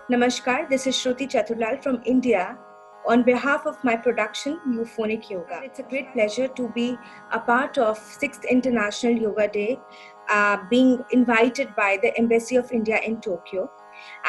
Namaskar, this is Shruti Chaturlal from India. On behalf of my production, Euphonic Yoga, it's a great pleasure to be a part of 6th International Yoga Day, being invited by the Embassy of India in Tokyo.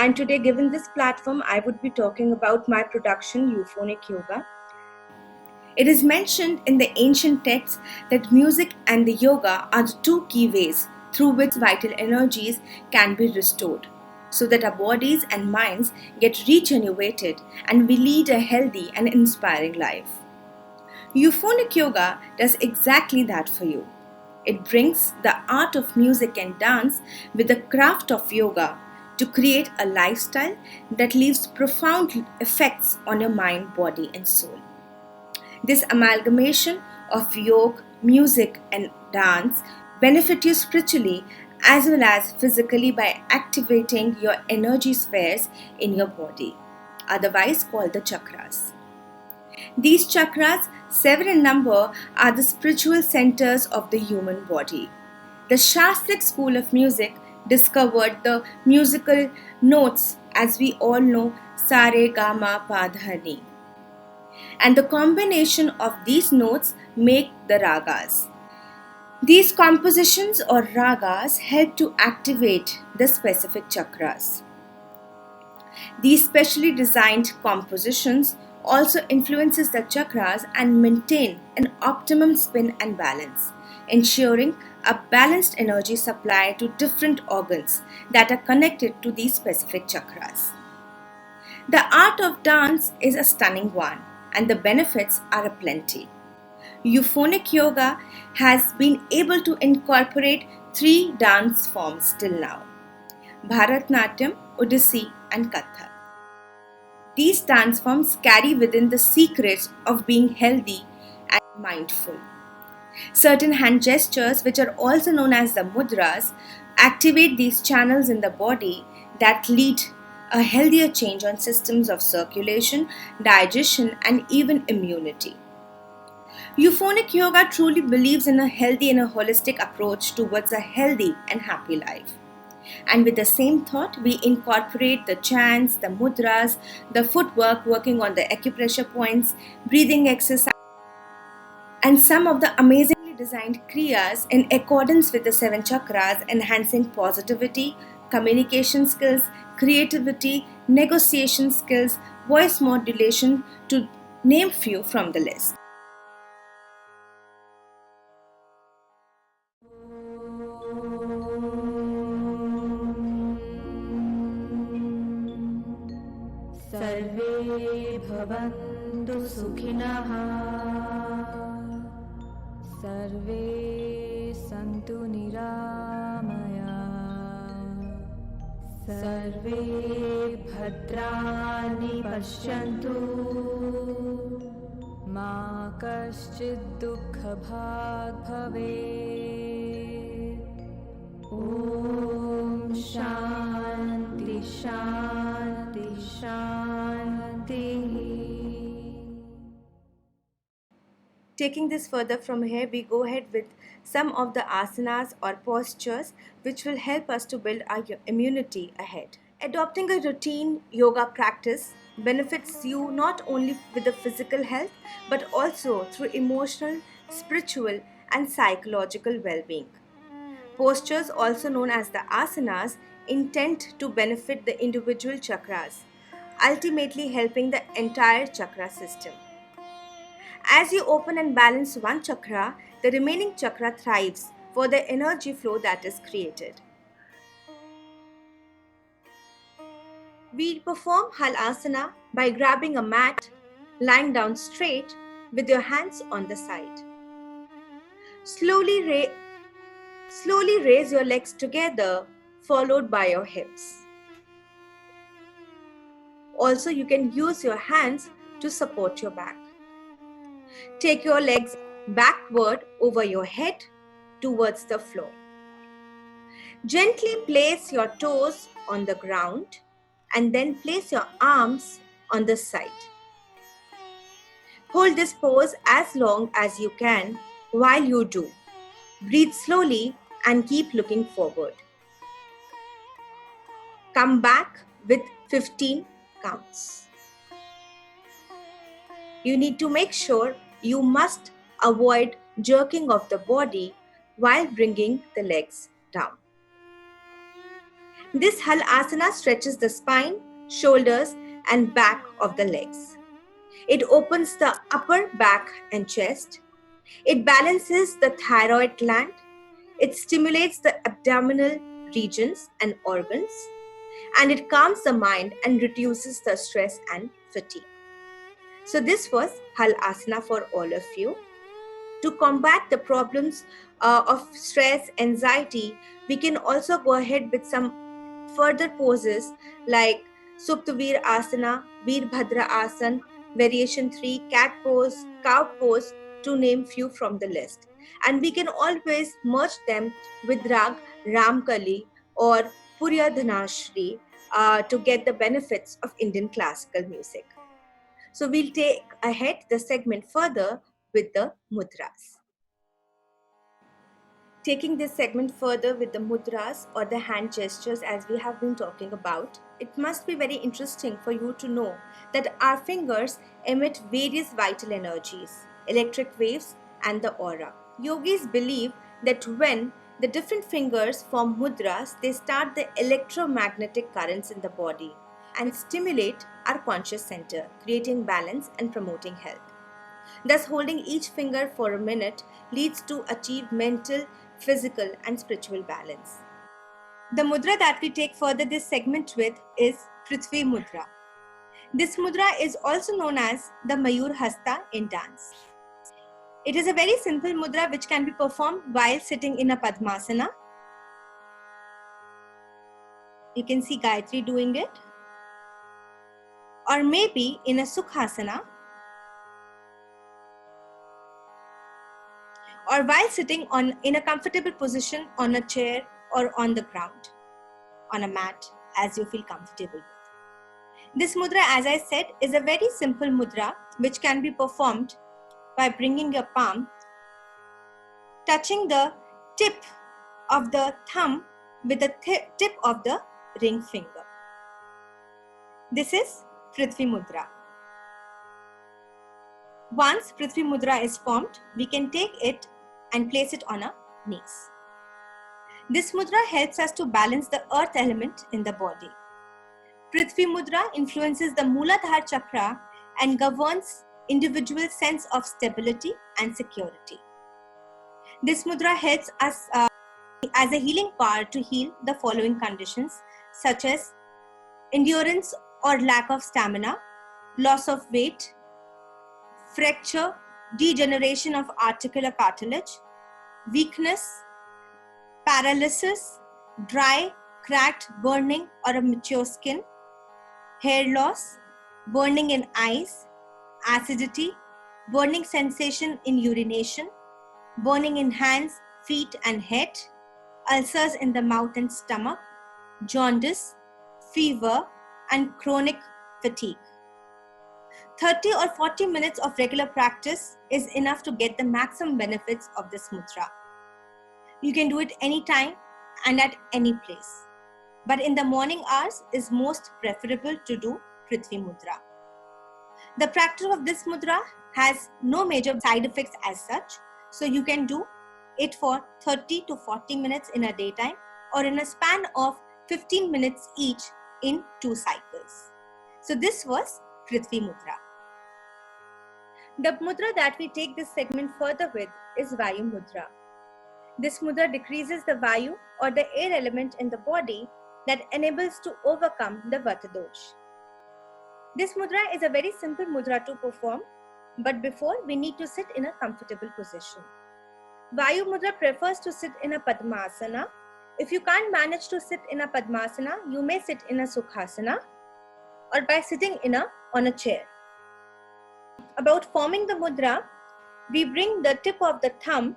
And today, given this platform, I would be talking about my production, Euphonic Yoga. It is mentioned in the ancient texts that music and the yoga are the two key ways through which vital energies can be restored, so that our bodies and minds get regenerated and we lead a healthy and inspiring life. Euphonic Yoga does exactly that for you. It brings the art of music and dance with the craft of yoga to create a lifestyle that leaves profound effects on your mind, body, and soul. This amalgamation of yoga, music, and dance benefit you spiritually as well as physically by activating your energy spheres in your body, otherwise called the chakras. These chakras, 7 in number, are the spiritual centers of the human body. The Shastric school of music discovered the musical notes, as we all know, sa re ga ma pa dha ni, and the combination of these notes make the ragas. These compositions or ragas help to activate the specific chakras. These specially designed compositions also influences the chakras and maintain an optimum spin and balance, ensuring a balanced energy supply to different organs that are connected to these specific chakras. The art of dance is a stunning one, and the benefits are aplenty. Euphonic Yoga has been able to incorporate 3 dance forms till now: Bharatnatyam, Odissi, and Kathak. These dance forms carry within the secrets of being healthy and mindful. Certain hand gestures, which are also known as the mudras, activate these channels in the body that lead a healthier change on systems of circulation, digestion, and even immunity. Euphonic Yoga truly believes in a healthy and a holistic approach towards a healthy and happy life. And with the same thought, we incorporate the chants, the mudras, the footwork, working on the acupressure points, breathing exercise, and some of the amazingly designed kriyas in accordance with the 7 chakras, enhancing positivity, communication skills, creativity, negotiation skills, voice modulation, to name few from the list. सर्वे भवन्तु सुखिनः सर्वे सन्तु निरामयाः सर्वे भद्राणि पश्यन्तु मा कश्चित् दुःखभाग् भवेत् ॐ शान्ति शान्ति शान्तिः. Taking this further from here, we go ahead with some of the asanas or postures which will help us to build our immunity ahead. Adopting a routine yoga practice benefits you not only with the physical health but also through emotional, spiritual, and psychological well-being. Postures, also known as the asanas, intend to benefit the individual chakras, ultimately helping the entire chakra system. As you open and balance one chakra, the remaining chakra thrives for the energy flow that is created. We perform Halasana by grabbing a mat, lying down straight with your hands on the side. Slowly raise your legs together, followed by your hips. Also, you can use your hands to support your back. Take your legs backward over your head towards the floor. Gently place your toes on the ground and then place your arms on the side. Hold this pose as long as you can while you do. Breathe slowly and keep looking forward. Come back with 15 counts. You need to make sure you must avoid jerking of the body while bringing the legs down. This Hal Asana stretches the spine, shoulders, and back of the legs. It opens the upper back and chest. It balances the thyroid gland. It stimulates the abdominal regions and organs. And it calms the mind and reduces the stress and fatigue. So this was Hal Asana for all of you. To combat the problems of stress, anxiety, we can also go ahead with some further poses like Supta Asana, Veerbhadra Asana, Variation 3, Cat Pose, Cow Pose, to name few from the list. And we can always merge them with Rag Ramkali or Purya Dhanashri to get the benefits of Indian classical music. So we'll take ahead the segment further with the mudras. Taking this segment further with the mudras or the hand gestures as we have been talking about, it must be very interesting for you to know that our fingers emit various vital energies, electric waves and the aura. Yogis believe that when the different fingers form mudras, they start the electromagnetic currents in the body and stimulate our conscious center, creating balance and promoting health. Thus, holding each finger for a minute leads to achieve mental, physical, and spiritual balance. The mudra that we take further this segment with is Prithvi Mudra. This mudra is also known as the Mayur Hasta in dance. It is a very simple mudra which can be performed while sitting in a Padmasana. You can see Gayatri doing it. Or maybe in a Sukhasana. Or while sitting in a comfortable position on a chair or on the ground, on a mat, as you feel comfortable with. This mudra, as I said, is a very simple mudra which can be performed by bringing your palm, touching the tip of the thumb with the tip of the ring finger. This is Prithvi Mudra. Once Prithvi Mudra is formed, we can take it and place it on our knees. This mudra helps us to balance the earth element in the body. Prithvi Mudra influences the Mooladhara chakra and governs individual sense of stability and security. This mudra helps us as a healing power to heal the following conditions such as endurance or lack of stamina, loss of weight, fracture, degeneration of articular cartilage, weakness, paralysis, dry, cracked, burning or a mature skin, hair loss, burning in eyes, acidity, burning sensation in urination, burning in hands, feet and head, ulcers in the mouth and stomach, jaundice, fever and chronic fatigue. 30 or 40 minutes of regular practice is enough to get the maximum benefits of this mudra. You can do it anytime and at any place. But in the morning hours is most preferable to do Prithvi Mudra. The practice of this mudra has no major side effects as such. So you can do it for 30 to 40 minutes in a daytime or in a span of 15 minutes each in 2 cycles. So this was Prithvi Mudra. The mudra that we take this segment further with is Vayu Mudra. This mudra decreases the Vayu or the air element in the body that enables to overcome the Vata dosh. This mudra is a very simple mudra to perform, but before we need to sit in a comfortable position. Vayu Mudra prefers to sit in a Padmasana. If you can't manage to sit in a Padmasana, you may sit in a Sukhasana or by sitting on a chair. About forming the mudra, we bring the tip of the thumb,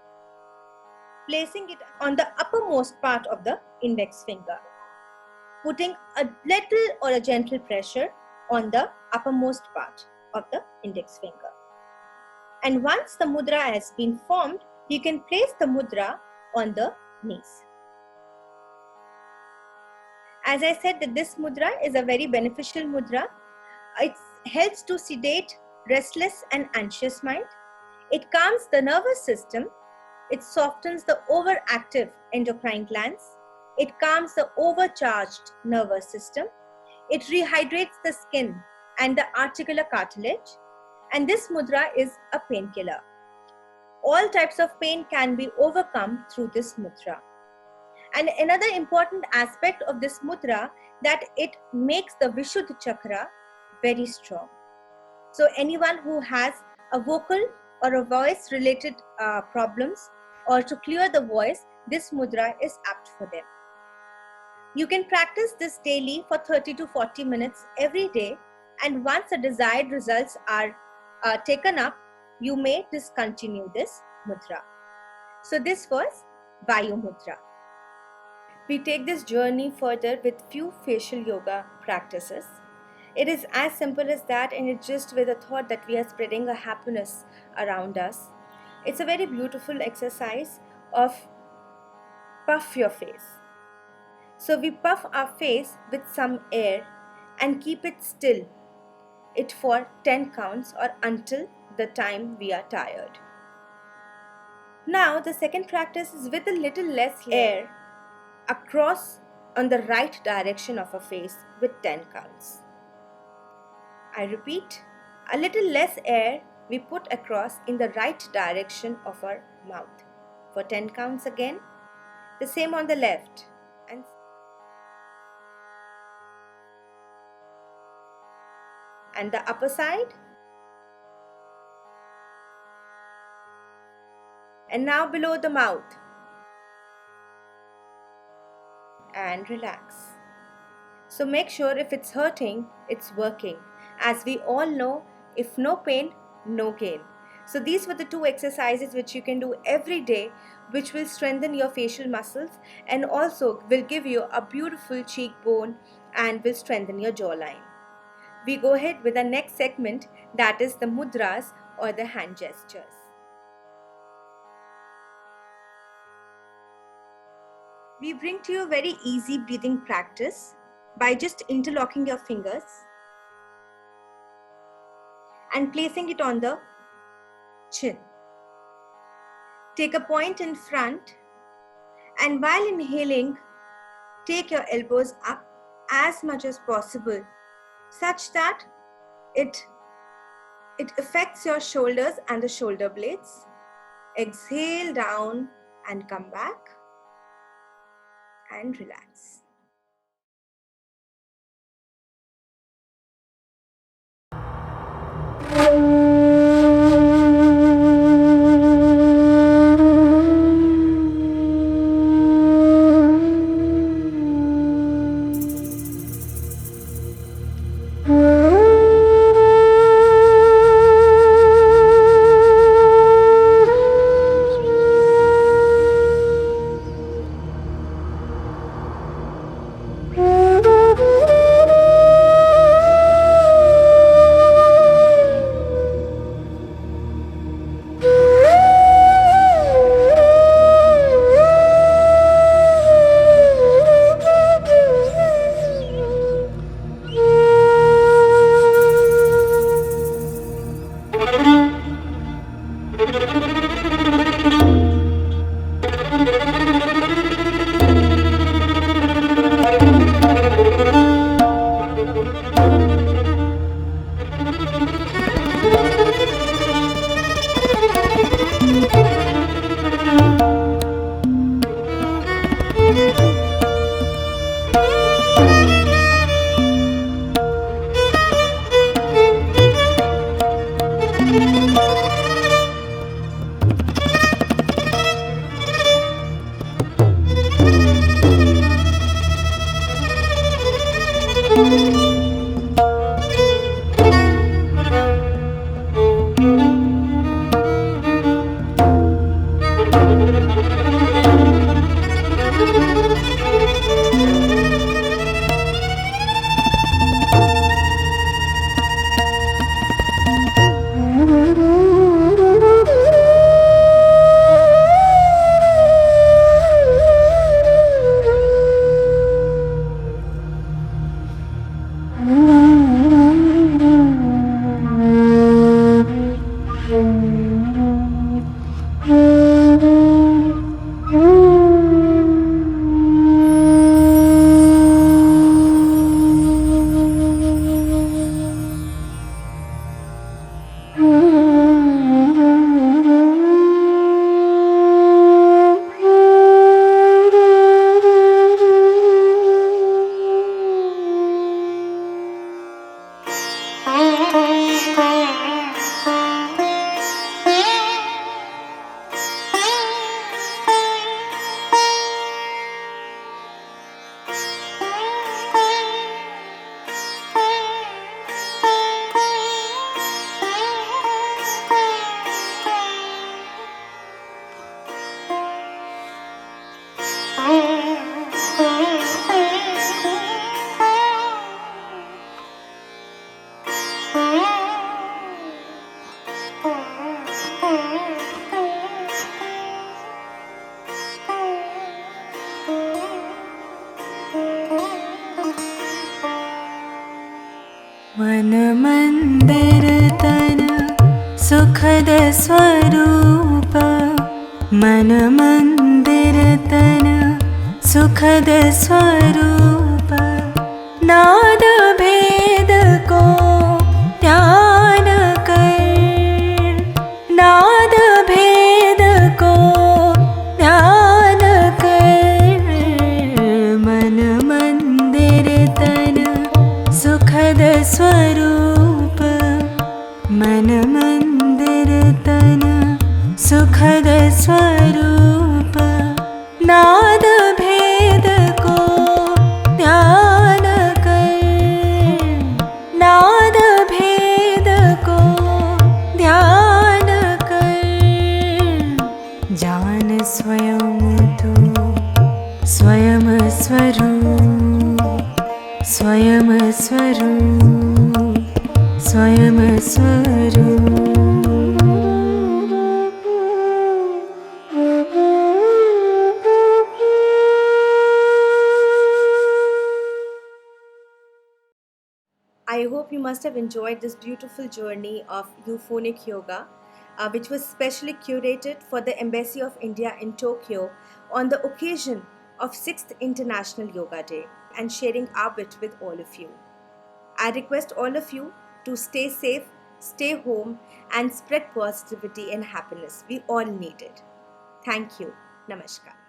placing it on the uppermost part of the index finger, putting a little or a gentle pressure on the uppermost part of the index finger. And once the mudra has been formed, you can place the mudra on the knees. As I said, that this mudra is a very beneficial mudra. It helps to sedate restless and anxious mind. It calms the nervous system. It softens the overactive endocrine glands. It calms the overcharged nervous system. It rehydrates the skin and the articular cartilage. And this mudra is a painkiller. All types of pain can be overcome through this mudra. And another important aspect of this mudra, that it makes the Vishuddha chakra very strong. So anyone who has a vocal or a voice related problems, or to clear the voice, this mudra is apt for them. You can practice this daily for 30 to 40 minutes every day, and once the desired results are taken up, you may discontinue this mudra. So this was Vayu Mudra. We take this journey further with few facial yoga practices. It is as simple as that, and it's just with a thought that we are spreading a happiness around us. It's a very beautiful exercise of puff your face. So we puff our face with some air and keep it still, it for 10 counts or until the time we are tired. Now the second practice is with a little less air across on the right direction of a face with 10 counts. I repeat, a little less air we put across in the right direction of our mouth for 10 counts again. The same on the left, and the upper side. And now below the mouth. And relax. So make sure if it's hurting, it's working. As we all know, if no pain, no gain. So these were the two exercises which you can do every day, which will strengthen your facial muscles and also will give you a beautiful cheekbone and will strengthen your jawline. We go ahead with the next segment, that is the mudras or the hand gestures. We bring to you a very easy breathing practice by just interlocking your fingers and placing it on the chin. Take a point in front, and while inhaling, take your elbows up as much as possible, such that it affects your shoulders and the shoulder blades. Exhale down and come back and relax. मन मंदिर तन सुखद स्वरूप, मन मंदिर तन सुखद स्वरूप, नाद भेद को ध्यान कर, नाद भेद को ध्यान कर, मन मंदिर तन सुखद स्वरूप, मन मंदिर तन सुखद स्वरूप, नाद भेद को ध्यान कर, नाद भेद को ध्यान कर, जान स्वयं तू स्वयं स्वरूप, स्वयं स्वरूप, स्वयं स्वरूप। I hope you must have enjoyed this beautiful journey of euphonic yoga, which was specially curated for the Embassy of India in Tokyo on the occasion of 6th International Yoga Day, and sharing our bit with all of you. I request all of you to stay safe, stay home, and spread positivity and happiness. We all need it. Thank you. Namaskar.